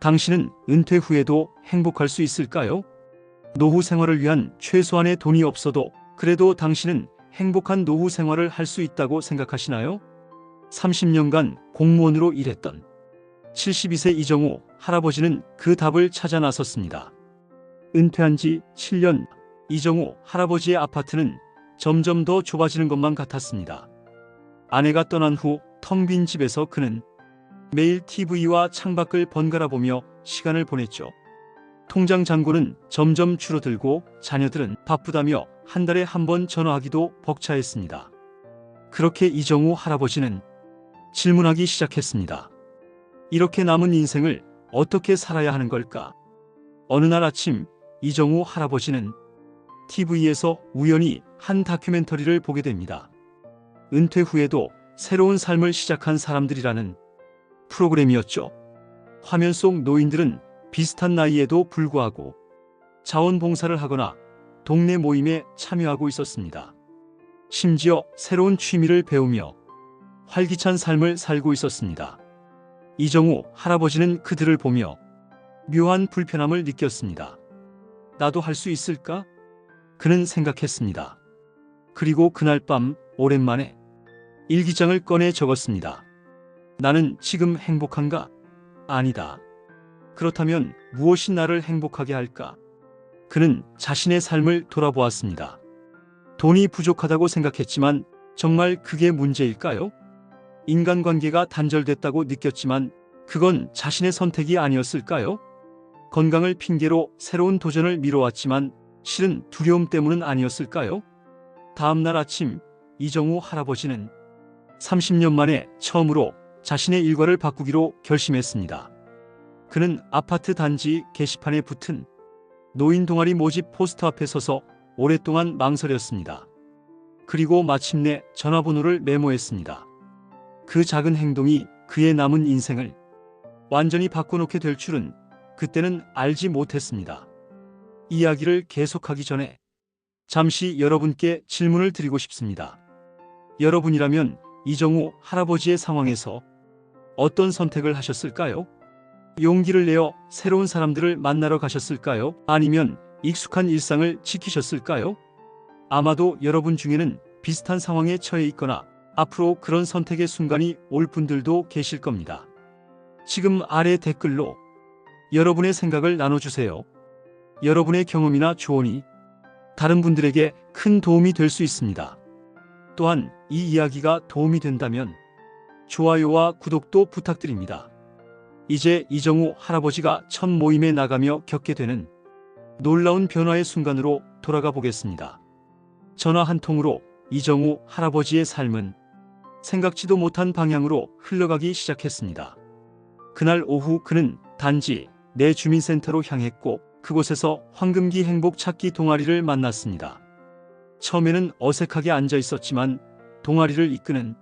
당신은 은퇴 후에도 행복할 수 있을까요? 노후 생활을 위한 최소한의 돈이 없어도 그래도 당신은 행복한 노후 생활을 할 수 있다고 생각하시나요? 30년간 공무원으로 일했던 72세 이정우 할아버지는 그 답을 찾아 나섰습니다. 은퇴한 지 7년, 이정우 할아버지의 아파트는 점점 더 좁아지는 것만 같았습니다. 아내가 떠난 후 텅 빈 집에서 그는 매일 TV와 창밖을 번갈아 보며 시간을 보냈죠. 통장 잔고는 점점 줄어들고 자녀들은 바쁘다며 한 달에 한 번 전화하기도 벅차했습니다. 그렇게 이정우 할아버지는 질문하기 시작했습니다. 이렇게 남은 인생을 어떻게 살아야 하는 걸까? 어느 날 아침 이정우 할아버지는 TV에서 우연히 한 다큐멘터리를 보게 됩니다. 은퇴 후에도 새로운 삶을 시작한 사람들이라는 프로그램이었죠. 화면 속 노인들은 비슷한 나이에도 불구하고 자원봉사를 하거나 동네 모임에 참여하고 있었습니다. 심지어 새로운 취미를 배우며 활기찬 삶을 살고 있었습니다. 이정우 할아버지는 그들을 보며 묘한 불편함을 느꼈습니다. 나도 할 수 있을까? 그는 생각했습니다. 그리고 그날 밤 오랜만에 일기장을 꺼내 적었습니다. 나는 지금 행복한가? 아니다. 그렇다면 무엇이 나를 행복하게 할까? 그는 자신의 삶을 돌아보았습니다. 돈이 부족하다고 생각했지만 정말 그게 문제일까요? 인간관계가 단절됐다고 느꼈지만 그건 자신의 선택이 아니었을까요? 건강을 핑계로 새로운 도전을 미뤄왔지만 실은 두려움 때문은 아니었을까요? 다음 날 아침 이정우 할아버지는 30년 만에 처음으로 자신의 일과를 바꾸기로 결심했습니다. 그는 아파트 단지 게시판에 붙은 노인 동아리 모집 포스터 앞에 서서 오랫동안 망설였습니다. 그리고 마침내 전화번호를 메모했습니다. 그 작은 행동이 그의 남은 인생을 완전히 바꿔놓게 될 줄은 그때는 알지 못했습니다. 이야기를 계속하기 전에 잠시 여러분께 질문을 드리고 싶습니다. 여러분이라면 이정우 할아버지의 상황에서 어떤 선택을 하셨을까요? 용기를 내어 새로운 사람들을 만나러 가셨을까요? 아니면 익숙한 일상을 지키셨을까요? 아마도 여러분 중에는 비슷한 상황에 처해 있거나 앞으로 그런 선택의 순간이 올 분들도 계실 겁니다. 지금 아래 댓글로 여러분의 생각을 나눠주세요. 여러분의 경험이나 조언이 다른 분들에게 큰 도움이 될 수 있습니다. 또한 이 이야기가 도움이 된다면 좋아요와 구독도 부탁드립니다. 이제 이정우 할아버지가 첫 모임에 나가며 겪게 되는 놀라운 변화의 순간으로 돌아가 보겠습니다. 전화 한 통으로 이정우 할아버지의 삶은 생각지도 못한 방향으로 흘러가기 시작했습니다. 그날 오후 그는 단지 내 주민센터로 향했고 그곳에서 황금기 행복 찾기 동아리를 만났습니다. 처음에는 어색하게 앉아 있었지만 동아리를 이끄는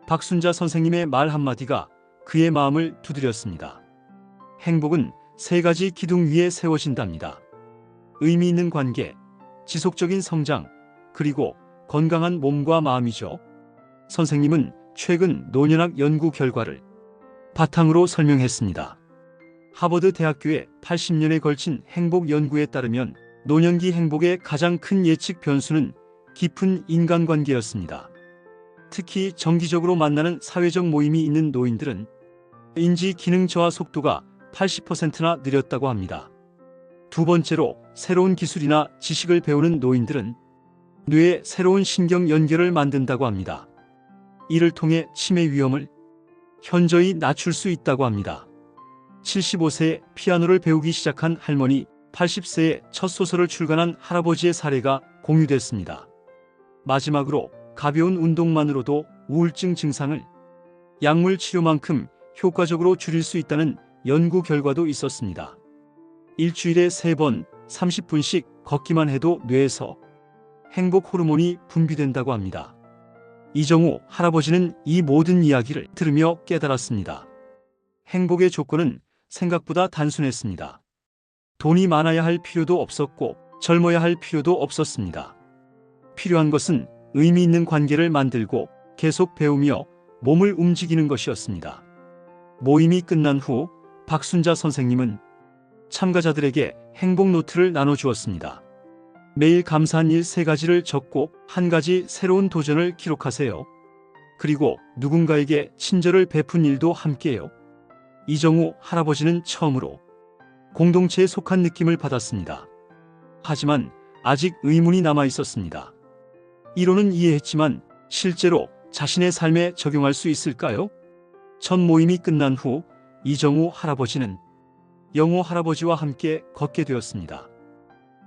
박순자 선생님의 말 한마디가 그의 마음을 두드렸습니다. 행복은 3가지 기둥 위에 세워진답니다. 의미 있는 관계, 지속적인 성장, 그리고 건강한 몸과 마음이죠. 선생님은 최근 노년학 연구 결과를 바탕으로 설명했습니다. 하버드 대학교의 80년에 걸친 행복 연구에 따르면 노년기 행복의 가장 큰 예측 변수는 깊은 인간관계였습니다. 특히 정기적으로 만나는 사회적 모임이 있는 노인들은 인지 기능 저하 속도가 80%나 느렸다고 합니다. 두 번째로 새로운 기술이나 지식을 배우는 노인들은 뇌에 새로운 신경 연결을 만든다고 합니다. 이를 통해 치매 위험을 현저히 낮출 수 있다고 합니다. 75세에 피아노를 배우기 시작한 할머니, 80세에 첫 소설을 출간한 할아버지의 사례가 공유됐습니다. 마지막으로 가벼운 운동만으로도 우울증 증상을 약물 치료만큼 효과적으로 줄일 수 있다는 연구 결과도 있었습니다. 일주일에 3번 30분씩 걷기만 해도 뇌에서 행복 호르몬이 분비된다고 합니다. 이정우 할아버지는 이 모든 이야기를 들으며 깨달았습니다. 행복의 조건은 생각보다 단순했습니다. 돈이 많아야 할 필요도 없었고 젊어야 할 필요도 없었습니다. 필요한 것은 의미 있는 관계를 만들고 계속 배우며 몸을 움직이는 것이었습니다. 모임이 끝난 후 박순자 선생님은 참가자들에게 행복 노트를 나눠주었습니다. 매일 감사한 일 3가지를 적고 1가지 새로운 도전을 기록하세요. 그리고 누군가에게 친절을 베푼 일도 함께해요. 이정우 할아버지는 처음으로 공동체에 속한 느낌을 받았습니다. 하지만 아직 의문이 남아 있었습니다. 이론은 이해했지만 실제로 자신의 삶에 적용할 수 있을까요? 첫 모임이 끝난 후 이정우 할아버지는 영호 할아버지와 함께 걷게 되었습니다.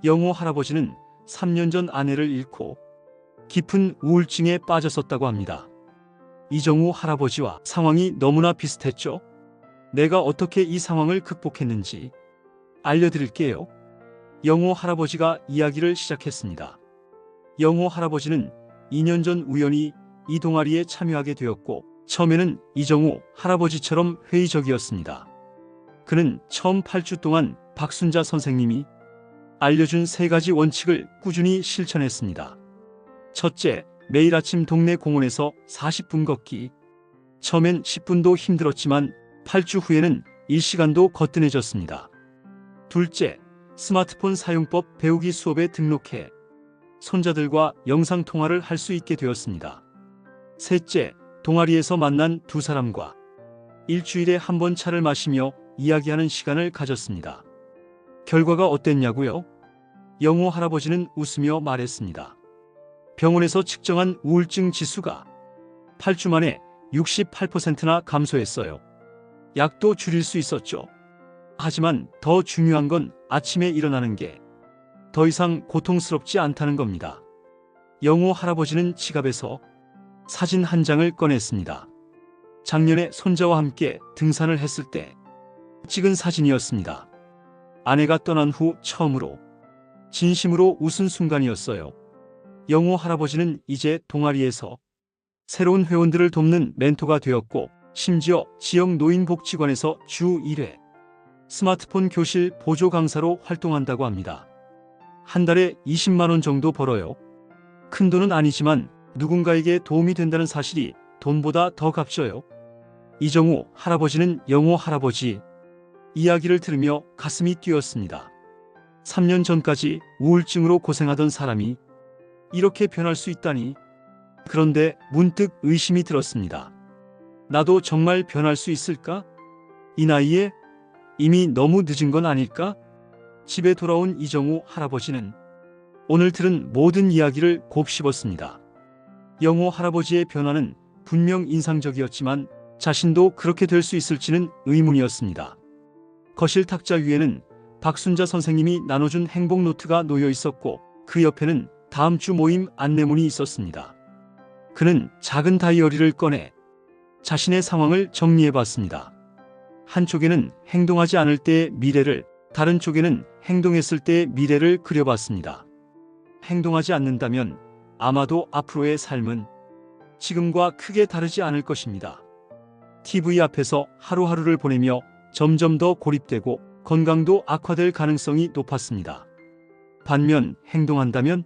영호 할아버지는 3년 전 아내를 잃고 깊은 우울증에 빠졌었다고 합니다. 이정우 할아버지와 상황이 너무나 비슷했죠. 내가 어떻게 이 상황을 극복했는지 알려드릴게요. 영호 할아버지가 이야기를 시작했습니다. 영호 할아버지는 2년 전 우연히 이 동아리에 참여하게 되었고 처음에는 이정우 할아버지처럼 회의적이었습니다. 그는 처음 8주 동안 박순자 선생님이 알려준 3가지 원칙을 꾸준히 실천했습니다. 첫째, 매일 아침 동네 공원에서 40분 걷기. 처음엔 10분도 힘들었지만 8주 후에는 1시간도 거뜬해졌습니다. 둘째, 스마트폰 사용법 배우기 수업에 등록해 손자들과 영상통화를 할 수 있게 되었습니다. 셋째, 동아리에서 만난 2사람과 일주일에 1번 차를 마시며 이야기하는 시간을 가졌습니다. 결과가 어땠냐고요? 영호 할아버지는 웃으며 말했습니다. 병원에서 측정한 우울증 지수가 8주 만에 68%나 감소했어요. 약도 줄일 수 있었죠. 하지만 더 중요한 건 아침에 일어나는 게 더 이상 고통스럽지 않다는 겁니다. 영호 할아버지는 지갑에서 사진 한 장을 꺼냈습니다. 작년에 손자와 함께 등산을 했을 때 찍은 사진이었습니다. 아내가 떠난 후 처음으로 진심으로 웃은 순간이었어요. 영호 할아버지는 이제 동아리에서 새로운 회원들을 돕는 멘토가 되었고 심지어 지역 노인복지관에서 주 1회 스마트폰 교실 보조 강사로 활동한다고 합니다. 한 달에 20만 원 정도 벌어요. 큰 돈은 아니지만 누군가에게 도움이 된다는 사실이 돈보다 더 값져요. 이정우 할아버지는 영호 할아버지 이야기를 들으며 가슴이 뛰었습니다. 3년 전까지 우울증으로 고생하던 사람이 이렇게 변할 수 있다니. 그런데 문득 의심이 들었습니다. 나도 정말 변할 수 있을까? 이 나이에 이미 너무 늦은 건 아닐까? 집에 돌아온 이정우 할아버지는 오늘 들은 모든 이야기를 곱씹었습니다. 영호 할아버지의 변화는 분명 인상적이었지만 자신도 그렇게 될 수 있을지는 의문이었습니다. 거실 탁자 위에는 박순자 선생님이 나눠준 행복 노트가 놓여 있었고 그 옆에는 다음 주 모임 안내문이 있었습니다. 그는 작은 다이어리를 꺼내 자신의 상황을 정리해봤습니다. 한쪽에는 행동하지 않을 때의 미래를, 다른 쪽에는 행동했을 때의 미래를 그려봤습니다. 행동하지 않는다면 아마도 앞으로의 삶은 지금과 크게 다르지 않을 것입니다. TV 앞에서 하루하루를 보내며 점점 더 고립되고 건강도 악화될 가능성이 높았습니다. 반면 행동한다면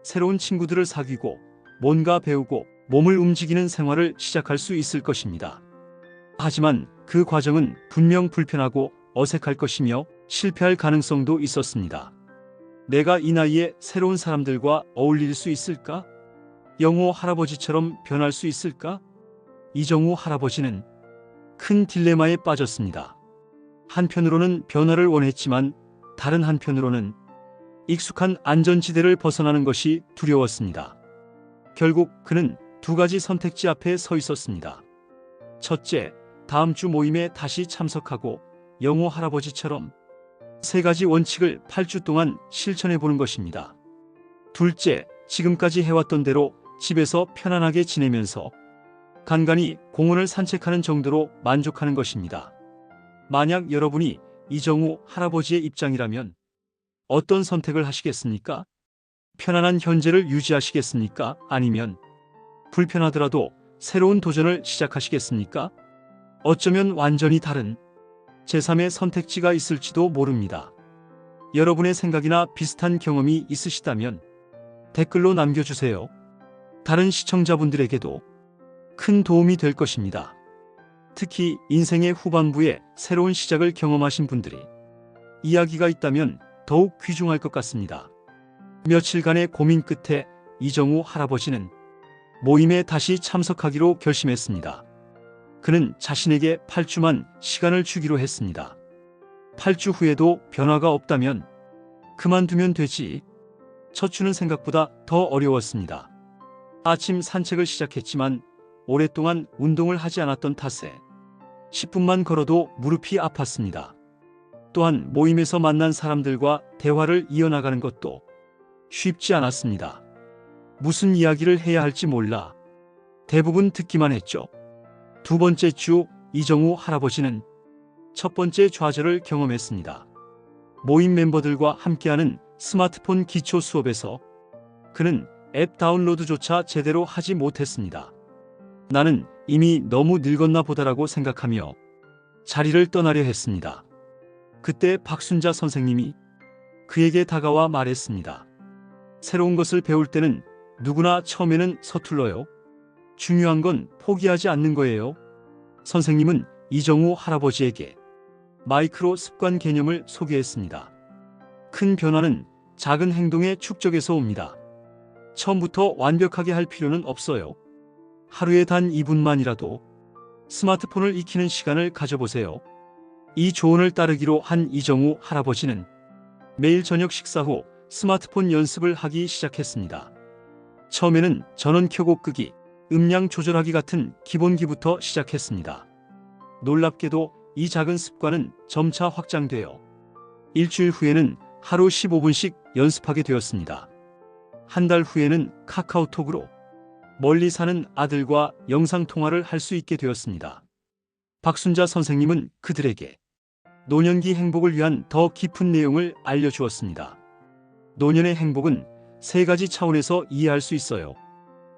새로운 친구들을 사귀고 뭔가 배우고 몸을 움직이는 생활을 시작할 수 있을 것입니다. 하지만 그 과정은 분명 불편하고 어색할 것이며 실패할 가능성도 있었습니다. 내가 이 나이에 새로운 사람들과 어울릴 수 있을까? 영호 할아버지처럼 변할 수 있을까? 이정우 할아버지는 큰 딜레마에 빠졌습니다. 한편으로는 변화를 원했지만 다른 한편으로는 익숙한 안전지대를 벗어나는 것이 두려웠습니다. 결국 그는 2가지 선택지 앞에 서 있었습니다. 첫째, 다음 주 모임에 다시 참석하고 영호 할아버지처럼 3가지 원칙을 8주 동안 실천해 보는 것입니다. 둘째, 지금까지 해왔던 대로 집에서 편안하게 지내면서 간간히 공원을 산책하는 정도로 만족하는 것입니다. 만약 여러분이 이정우 할아버지의 입장이라면 어떤 선택을 하시겠습니까? 편안한 현재를 유지하시겠습니까? 아니면 불편하더라도 새로운 도전을 시작하시겠습니까? 어쩌면 완전히 다른 제3의 선택지가 있을지도 모릅니다. 여러분의 생각이나 비슷한 경험이 있으시다면 댓글로 남겨주세요. 다른 시청자분들에게도 큰 도움이 될 것입니다. 특히 인생의 후반부에 새로운 시작을 경험하신 분들이 이야기가 있다면 더욱 귀중할 것 같습니다. 며칠간의 고민 끝에 이정우 할아버지는 모임에 다시 참석하기로 결심했습니다. 그는 자신에게 8주만 시간을 주기로 했습니다. 8주 후에도 변화가 없다면 그만두면 되지. 첫 주는 생각보다 더 어려웠습니다. 아침 산책을 시작했지만 오랫동안 운동을 하지 않았던 탓에 10분만 걸어도 무릎이 아팠습니다. 또한 모임에서 만난 사람들과 대화를 이어나가는 것도 쉽지 않았습니다. 무슨 이야기를 해야 할지 몰라 대부분 듣기만 했죠. 두 번째 주 이정우 할아버지는 첫 번째 좌절을 경험했습니다. 모임 멤버들과 함께하는 스마트폰 기초 수업에서 그는 앱 다운로드조차 제대로 하지 못했습니다. 나는 이미 너무 늙었나 보다라고 생각하며 자리를 떠나려 했습니다. 그때 박순자 선생님이 그에게 다가와 말했습니다. 새로운 것을 배울 때는 누구나 처음에는 서툴러요. 중요한 건 포기하지 않는 거예요. 선생님은 이정우 할아버지에게 마이크로 습관 개념을 소개했습니다. 큰 변화는 작은 행동의 축적에서 옵니다. 처음부터 완벽하게 할 필요는 없어요. 하루에 단 2분만이라도 스마트폰을 익히는 시간을 가져보세요. 이 조언을 따르기로 한 이정우 할아버지는 매일 저녁 식사 후 스마트폰 연습을 하기 시작했습니다. 처음에는 전원 켜고 끄기, 음량 조절하기 같은 기본기부터 시작했습니다. 놀랍게도 이 작은 습관은 점차 확장되어 일주일 후에는 하루 15분씩 연습하게 되었습니다. 한 달 후에는 카카오톡으로 멀리 사는 아들과 영상통화를 할 수 있게 되었습니다. 박순자 선생님은 그들에게 노년기 행복을 위한 더 깊은 내용을 알려주었습니다. 노년의 행복은 세 가지 차원에서 이해할 수 있어요.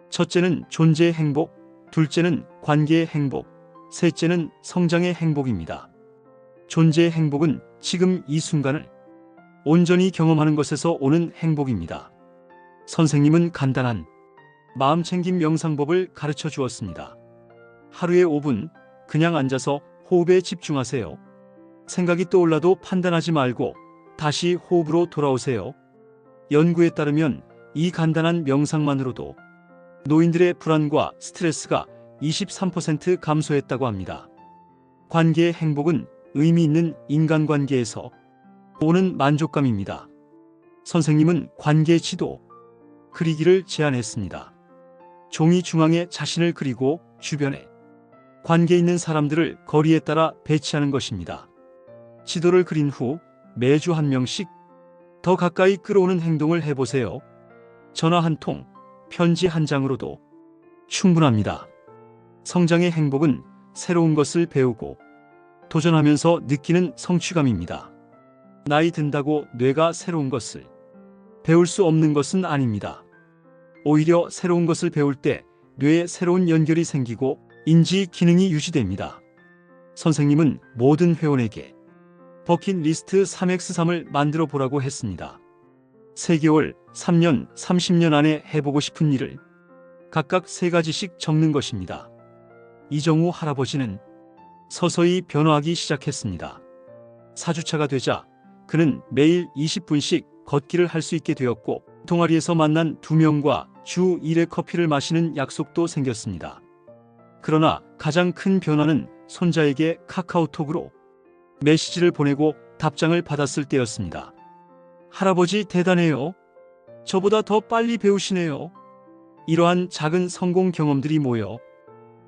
첫째는 존재의 행복, 둘째는 관계의 행복, 셋째는 성장의 행복입니다. 존재의 행복은 지금 이 순간을 온전히 경험하는 것에서 오는 행복입니다. 선생님은 간단한 마음챙김 명상법을 가르쳐 주었습니다. 하루에 5분 그냥 앉아서 호흡에 집중하세요. 생각이 떠올라도 판단하지 말고 다시 호흡으로 돌아오세요. 연구에 따르면 이 간단한 명상만으로도 노인들의 불안과 스트레스가 23% 감소했다고 합니다. 관계의 행복은 의미 있는 인간관계에서 오는 만족감입니다. 선생님은 관계 지도 그리기를 제안했습니다. 종이 중앙에 자신을 그리고 주변에 관계 있는 사람들을 거리에 따라 배치하는 것입니다. 지도를 그린 후 매주 한 명씩 더 가까이 끌어오는 행동을 해보세요. 전화 한 통, 편지 한 장으로도 충분합니다. 성장의 행복은 새로운 것을 배우고 도전하면서 느끼는 성취감입니다. 나이 든다고 뇌가 새로운 것을 배울 수 없는 것은 아닙니다. 오히려 새로운 것을 배울 때 뇌에 새로운 연결이 생기고 인지 기능이 유지됩니다. 선생님은 모든 회원에게 버킷리스트 3x3을 만들어 보라고 했습니다. 3개월, 3년, 30년 안에 해보고 싶은 일을 각각 3가지씩 적는 것입니다. 이정우 할아버지는 서서히 변화하기 시작했습니다. 4주차가 되자 그는 매일 20분씩 걷기를 할 수 있게 되었고 동아리에서 만난 2명과 주 1회 커피를 마시는 약속도 생겼습니다. 그러나 가장 큰 변화는 손자에게 카카오톡으로 메시지를 보내고 답장을 받았을 때였습니다. 할아버지 대단해요. 저보다 더 빨리 배우시네요. 이러한 작은 성공 경험들이 모여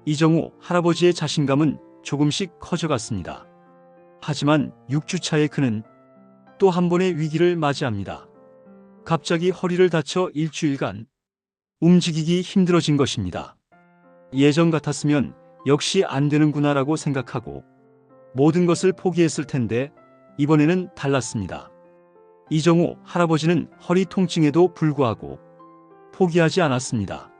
이정우 할아버지의 자신감은 조금씩 커져갔습니다. 하지만 6주차에 그는 또 한 번의 위기를 맞이합니다. 갑자기 허리를 다쳐 일주일간 움직이기 힘들어진 것입니다. 예전 같았으면 역시 안 되는구나라고 생각하고 모든 것을 포기했을 텐데 이번에는 달랐습니다. 이정우 할아버지는 허리 통증에도 불구하고 포기하지 않았습니다.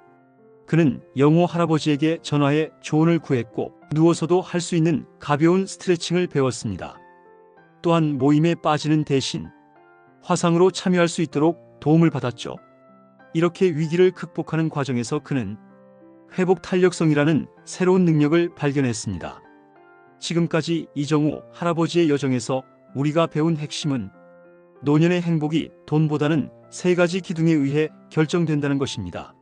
그는 영호 할아버지에게 전화해 조언을 구했고 누워서도 할 수 있는 가벼운 스트레칭을 배웠습니다. 또한 모임에 빠지는 대신 화상으로 참여할 수 있도록 도움을 받았죠. 이렇게 위기를 극복하는 과정에서 그는 회복 탄력성이라는 새로운 능력을 발견했습니다. 지금까지 이정우 할아버지의 여정에서 우리가 배운 핵심은 노년의 행복이 돈보다는 세 가지 기둥에 의해 결정된다는 것입니다.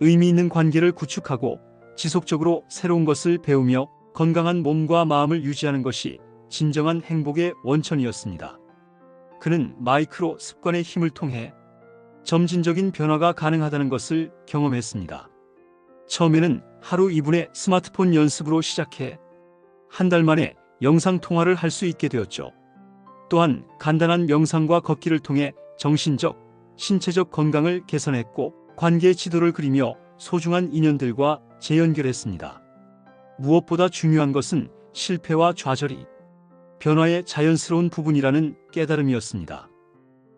의미 있는 관계를 구축하고 지속적으로 새로운 것을 배우며 건강한 몸과 마음을 유지하는 것이 진정한 행복의 원천이었습니다. 그는 마이크로 습관의 힘을 통해 점진적인 변화가 가능하다는 것을 경험했습니다. 처음에는 하루 2분의 스마트폰 연습으로 시작해 한 달 만에 영상 통화를 할 수 있게 되었죠. 또한 간단한 명상과 걷기를 통해 정신적, 신체적 건강을 개선했고 관계의 지도를 그리며 소중한 인연들과 재연결했습니다. 무엇보다 중요한 것은 실패와 좌절이 변화의 자연스러운 부분이라는 깨달음이었습니다.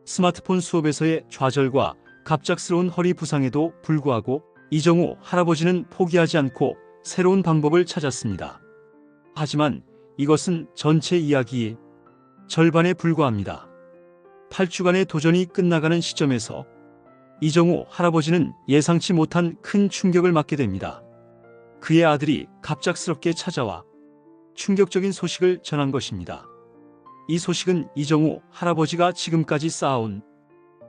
스마트폰 수업에서의 좌절과 갑작스러운 허리 부상에도 불구하고 이정우 할아버지는 포기하지 않고 새로운 방법을 찾았습니다. 하지만 이것은 전체 이야기의 절반에 불과합니다. 8주간의 도전이 끝나가는 시점에서 이정우 할아버지는 예상치 못한 큰 충격을 맞게 됩니다. 그의 아들이 갑작스럽게 찾아와 충격적인 소식을 전한 것입니다. 이 소식은 이정우 할아버지가 지금까지 쌓아온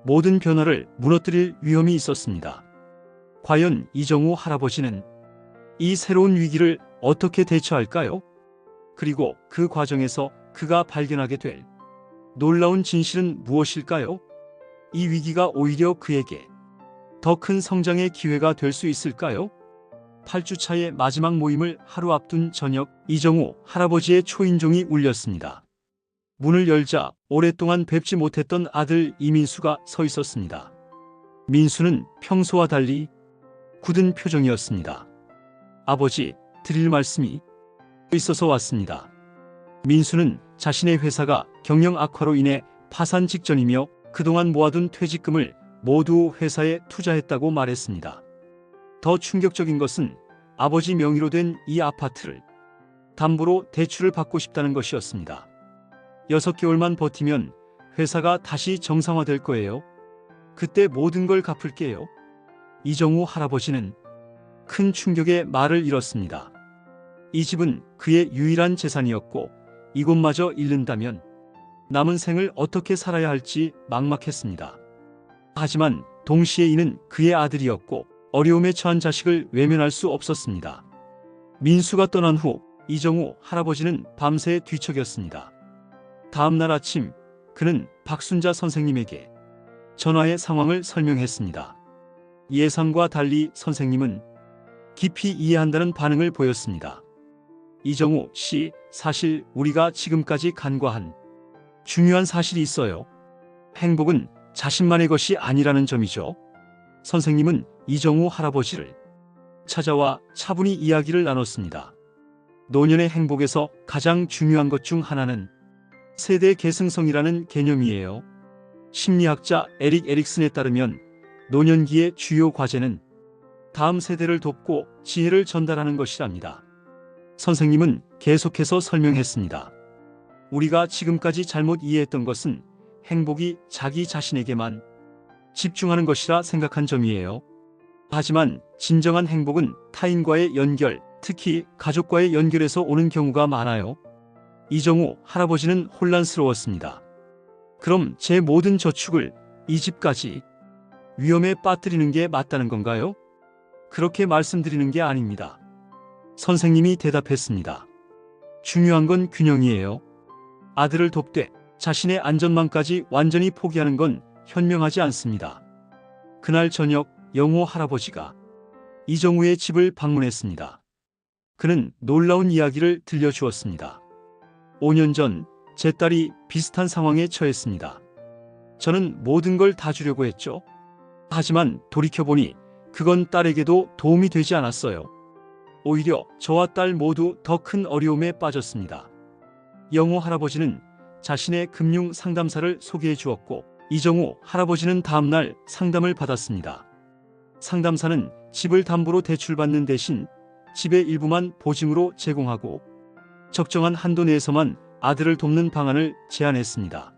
모든 변화를 무너뜨릴 위험이 있었습니다. 과연 이정우 할아버지는 이 새로운 위기를 어떻게 대처할까요? 그리고 그 과정에서 그가 발견하게 될 놀라운 진실은 무엇일까요? 이 위기가 오히려 그에게 더 큰 성장의 기회가 될 수 있을까요? 8주차의 마지막 모임을 하루 앞둔 저녁, 이정우 할아버지의 초인종이 울렸습니다. 문을 열자 오랫동안 뵙지 못했던 아들 이민수가 서 있었습니다. 민수는 평소와 달리 굳은 표정이었습니다. 아버지, 드릴 말씀이 있어서 왔습니다. 민수는 자신의 회사가 경영 악화로 인해 파산 직전이며 그동안 모아둔 퇴직금을 모두 회사에 투자했다고 말했습니다. 더 충격적인 것은 아버지 명의로 된 이 아파트를 담보로 대출을 받고 싶다는 것이었습니다. 6개월만 버티면 회사가 다시 정상화될 거예요. 그때 모든 걸 갚을게요. 이정우 할아버지는 큰 충격의 말을 잃었습니다. 이 집은 그의 유일한 재산이었고 이곳마저 잃는다면 남은 생을 어떻게 살아야 할지 막막했습니다. 하지만 동시에 이는 그의 아들이었고 어려움에 처한 자식을 외면할 수 없었습니다. 민수가 떠난 후 이정우 할아버지는 밤새 뒤척였습니다. 다음 날 아침 그는 박순자 선생님에게 전화해 상황을 설명했습니다. 예상과 달리 선생님은 깊이 이해한다는 반응을 보였습니다. 이정우 씨, 사실 우리가 지금까지 간과한 중요한 사실이 있어요. 행복은 자신만의 것이 아니라는 점이죠. 선생님은 이정우 할아버지를 찾아와 차분히 이야기를 나눴습니다. 노년의 행복에서 가장 중요한 것 중 하나는 세대 계승성이라는 개념이에요. 심리학자 에릭 에릭슨에 따르면 노년기의 주요 과제는 다음 세대를 돕고 지혜를 전달하는 것이랍니다. 선생님은 계속해서 설명했습니다. 우리가 지금까지 잘못 이해했던 것은 행복이 자기 자신에게만 집중하는 것이라 생각한 점이에요. 하지만 진정한 행복은 타인과의 연결, 특히 가족과의 연결에서 오는 경우가 많아요. 이정우 할아버지는 혼란스러웠습니다. 그럼 제 모든 저축을 이 집까지 위험에 빠뜨리는 게 맞다는 건가요? 그렇게 말씀드리는 게 아닙니다. 선생님이 대답했습니다. 중요한 건 균형이에요. 아들을 돕되 자신의 안전망까지 완전히 포기하는 건 현명하지 않습니다. 그날 저녁 영호 할아버지가 이정우의 집을 방문했습니다. 그는 놀라운 이야기를 들려주었습니다. 5년 전 제 딸이 비슷한 상황에 처했습니다. 저는 모든 걸 다 주려고 했죠. 하지만 돌이켜보니 그건 딸에게도 도움이 되지 않았어요. 오히려 저와 딸 모두 더 큰 어려움에 빠졌습니다. 영호 할아버지는 자신의 금융 상담사를 소개해 주었고 이정우 할아버지는 다음날 상담을 받았습니다. 상담사는 집을 담보로 대출받는 대신 집의 일부만 보증으로 제공하고 적정한 한도 내에서만 아들을 돕는 방안을 제안했습니다.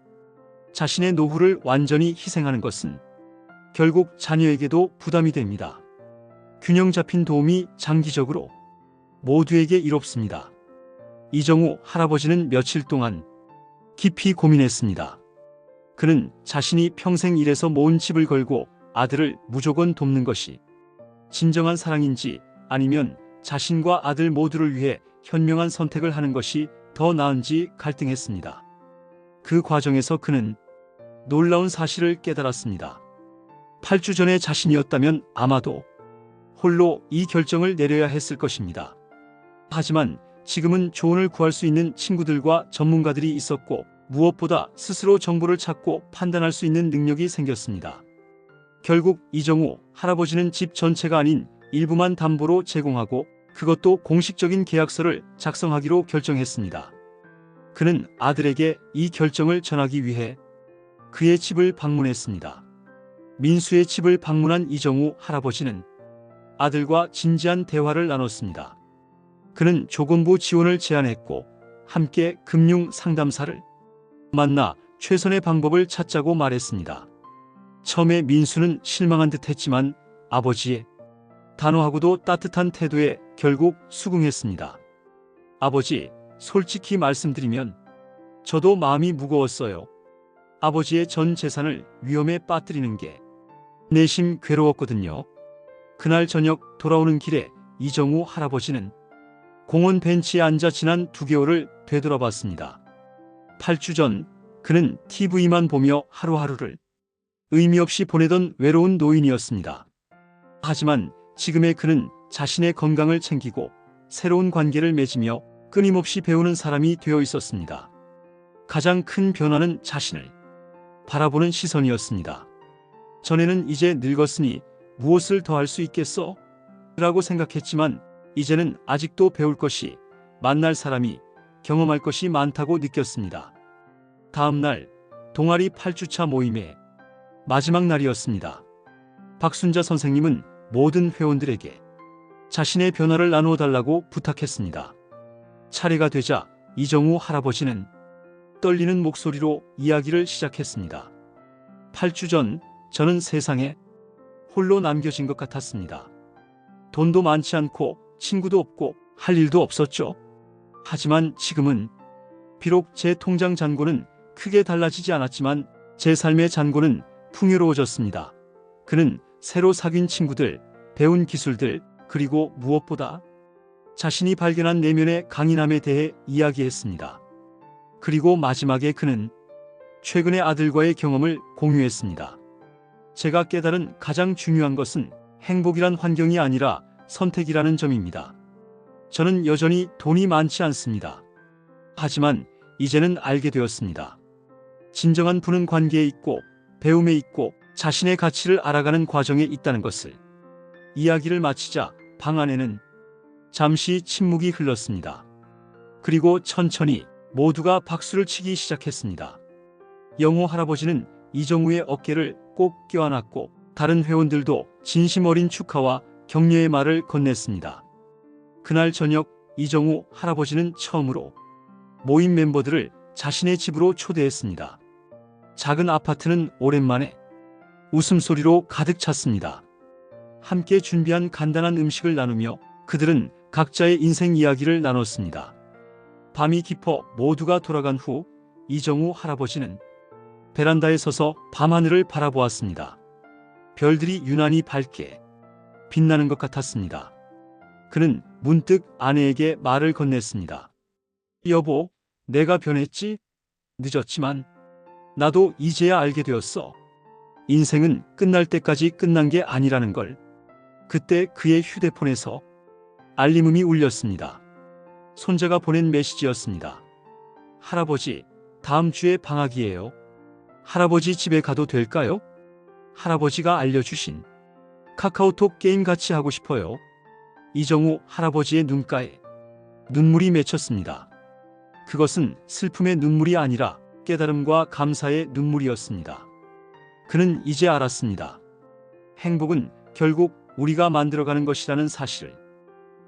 자신의 노후를 완전히 희생하는 것은 결국 자녀에게도 부담이 됩니다. 균형 잡힌 도움이 장기적으로 모두에게 이롭습니다. 이정우 할아버지는 며칠 동안 깊이 고민했습니다. 그는 자신이 평생 일해서 모은 집을 걸고 아들을 무조건 돕는 것이 진정한 사랑인지 아니면 자신과 아들 모두를 위해 현명한 선택을 하는 것이 더 나은지 갈등했습니다. 그 과정에서 그는 놀라운 사실을 깨달았습니다. 8주 전에 자신이었다면 아마도 홀로 이 결정을 내려야 했을 것입니다. 하지만 지금은 조언을 구할 수 있는 친구들과 전문가들이 있었고 무엇보다 스스로 정보를 찾고 판단할 수 있는 능력이 생겼습니다. 결국 이정우 할아버지는 집 전체가 아닌 일부만 담보로 제공하고 그것도 공식적인 계약서를 작성하기로 결정했습니다. 그는 아들에게 이 결정을 전하기 위해 그의 집을 방문했습니다. 민수의 집을 방문한 이정우 할아버지는 아들과 진지한 대화를 나눴습니다. 그는 조건부 지원을 제안했고 함께 금융 상담사를 만나 최선의 방법을 찾자고 말했습니다. 처음에 민수는 실망한 듯 했지만 아버지의 단호하고도 따뜻한 태도에 결국 수긍했습니다. 아버지, 솔직히 말씀드리면 저도 마음이 무거웠어요. 아버지의 전 재산을 위험에 빠뜨리는 게 내심 괴로웠거든요. 그날 저녁 돌아오는 길에 이정우 할아버지는 공원 벤치에 앉아 지난 2개월을 되돌아봤습니다. 8주 전 그는 TV만 보며 하루하루를 의미 없이 보내던 외로운 노인이었습니다. 하지만 지금의 그는 자신의 건강을 챙기고 새로운 관계를 맺으며 끊임없이 배우는 사람이 되어 있었습니다. 가장 큰 변화는 자신을 바라보는 시선이었습니다. 전에는 이제 늙었으니 무엇을 더 할 수 있겠어? 라고 생각했지만 이제는 아직도 배울 것이, 만날 사람이, 경험할 것이 많다고 느꼈습니다. 다음 날 동아리 8주차 모임의 마지막 날이었습니다. 박순자 선생님은 모든 회원들에게 자신의 변화를 나누어 달라고 부탁했습니다. 차례가 되자 이정우 할아버지는 떨리는 목소리로 이야기를 시작했습니다. 8주 전 저는 세상에 홀로 남겨진 것 같았습니다. 돈도 많지 않고 친구도 없고 할 일도 없었죠. 하지만 지금은 비록 제 통장 잔고는 크게 달라지지 않았지만 제 삶의 잔고는 풍요로워졌습니다. 그는 새로 사귄 친구들, 배운 기술들, 그리고 무엇보다 자신이 발견한 내면의 강인함에 대해 이야기했습니다. 그리고 마지막에 그는 최근의 아들과의 경험을 공유했습니다. 제가 깨달은 가장 중요한 것은 행복이란 환경이 아니라 선택이라는 점입니다. 저는 여전히 돈이 많지 않습니다. 하지만 이제는 알게 되었습니다. 진정한 부는 관계에 있고 배움에 있고 자신의 가치를 알아가는 과정에 있다는 것을. 이야기를 마치자 방 안에는 잠시 침묵이 흘렀습니다. 그리고 천천히 모두가 박수를 치기 시작했습니다. 영호 할아버지는 이정우의 어깨를 꼭 껴안았고 다른 회원들도 진심 어린 축하와 격려의 말을 건넸습니다. 그날 저녁 이정우 할아버지는 처음으로 모임 멤버들을 자신의 집으로 초대했습니다. 작은 아파트는 오랜만에 웃음소리로 가득 찼습니다. 함께 준비한 간단한 음식을 나누며 그들은 각자의 인생 이야기를 나눴습니다. 밤이 깊어 모두가 돌아간 후 이정우 할아버지는 베란다에 서서 밤하늘을 바라보았습니다. 별들이 유난히 밝게 빛나는 것 같았습니다. 그는 문득 아내에게 말을 건넸습니다. 여보, 내가 변했지? 늦었지만 나도 이제야 알게 되었어. 인생은 끝날 때까지 끝난 게 아니라는 걸. 그때 그의 휴대폰에서 알림음이 울렸습니다. 손자가 보낸 메시지였습니다. 할아버지, 다음 주에 방학이에요. 할아버지 집에 가도 될까요? 할아버지가 알려주신 카카오톡 게임 같이 하고 싶어요. 이정우 할아버지의 눈가에 눈물이 맺혔습니다. 그것은 슬픔의 눈물이 아니라 깨달음과 감사의 눈물이었습니다. 그는 이제 알았습니다. 행복은 결국 우리가 만들어가는 것이라는 사실을.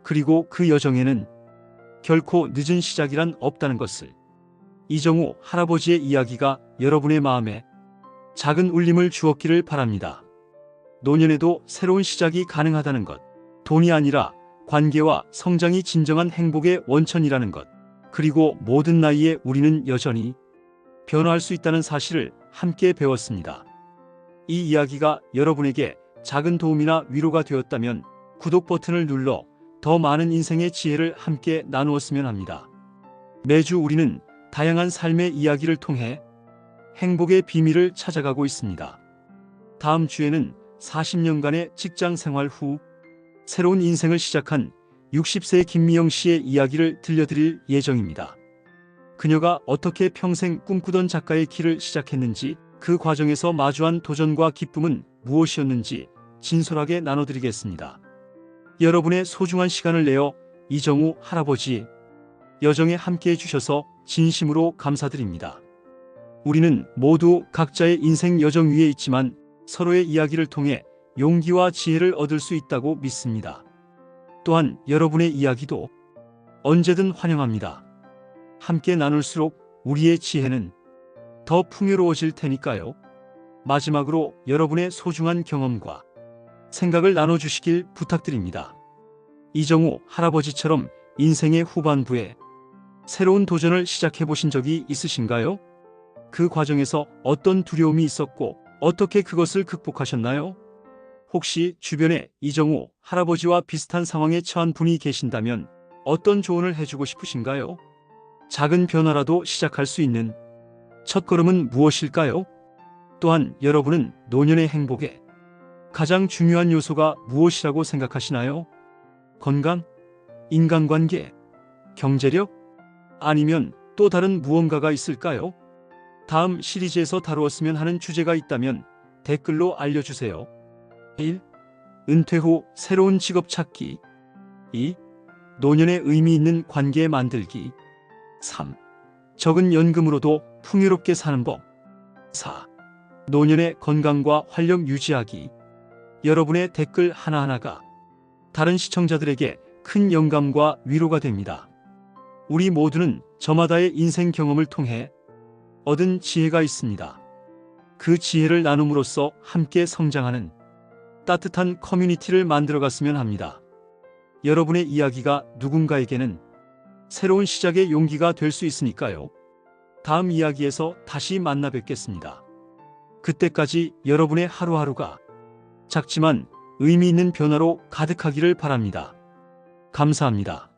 그리고 그 여정에는 결코 늦은 시작이란 없다는 것을. 이정우 할아버지의 이야기가 여러분의 마음에 작은 울림을 주었기를 바랍니다. 노년에도 새로운 시작이 가능하다는 것. 돈이 아니라 관계와 성장이 진정한 행복의 원천이라는 것. 그리고 모든 나이에 우리는 여전히 변화할 수 있다는 사실을 함께 배웠습니다. 이 이야기가 여러분에게 작은 도움이나 위로가 되었다면 구독 버튼을 눌러 더 많은 인생의 지혜를 함께 나누었으면 합니다. 매주 우리는 다양한 삶의 이야기를 통해 행복의 비밀을 찾아가고 있습니다. 다음 주에는 40년간의 직장 생활 후 새로운 인생을 시작한 60세의 김미영 씨의 이야기를 들려드릴 예정입니다. 그녀가 어떻게 평생 꿈꾸던 작가의 길을 시작했는지, 그 과정에서 마주한 도전과 기쁨은 무엇이었는지 진솔하게 나눠드리겠습니다. 여러분의 소중한 시간을 내어 이정우 할아버지 여정에 함께 해주셔서 진심으로 감사드립니다. 우리는 모두 각자의 인생 여정 위에 있지만 서로의 이야기를 통해 용기와 지혜를 얻을 수 있다고 믿습니다. 또한 여러분의 이야기도 언제든 환영합니다. 함께 나눌수록 우리의 지혜는 더 풍요로워질 테니까요. 마지막으로 여러분의 소중한 경험과 생각을 나눠주시길 부탁드립니다. 이정우 할아버지처럼 인생의 후반부에 새로운 도전을 시작해보신 적이 있으신가요? 그 과정에서 어떤 두려움이 있었고 어떻게 그것을 극복하셨나요? 혹시 주변에 이정우 할아버지와 비슷한 상황에 처한 분이 계신다면 어떤 조언을 해주고 싶으신가요? 작은 변화라도 시작할 수 있는 첫걸음은 무엇일까요? 또한 여러분은 노년의 행복에 가장 중요한 요소가 무엇이라고 생각하시나요? 건강? 인간관계? 경제력? 아니면 또 다른 무언가가 있을까요? 다음 시리즈에서 다루었으면 하는 주제가 있다면 댓글로 알려주세요. 1. 은퇴 후 새로운 직업 찾기. 2. 노년의 의미 있는 관계 만들기. 3. 적은 연금으로도 풍요롭게 사는 법. 4. 노년의 건강과 활력 유지하기. 여러분의 댓글 하나하나가 다른 시청자들에게 큰 영감과 위로가 됩니다. 우리 모두는 저마다의 인생 경험을 통해 얻은 지혜가 있습니다. 그 지혜를 나눔으로써 함께 성장하는 따뜻한 커뮤니티를 만들어갔으면 합니다. 여러분의 이야기가 누군가에게는 새로운 시작의 용기가 될 수 있으니까요. 다음 이야기에서 다시 만나 뵙겠습니다. 그때까지 여러분의 하루하루가 작지만 의미 있는 변화로 가득하기를 바랍니다. 감사합니다.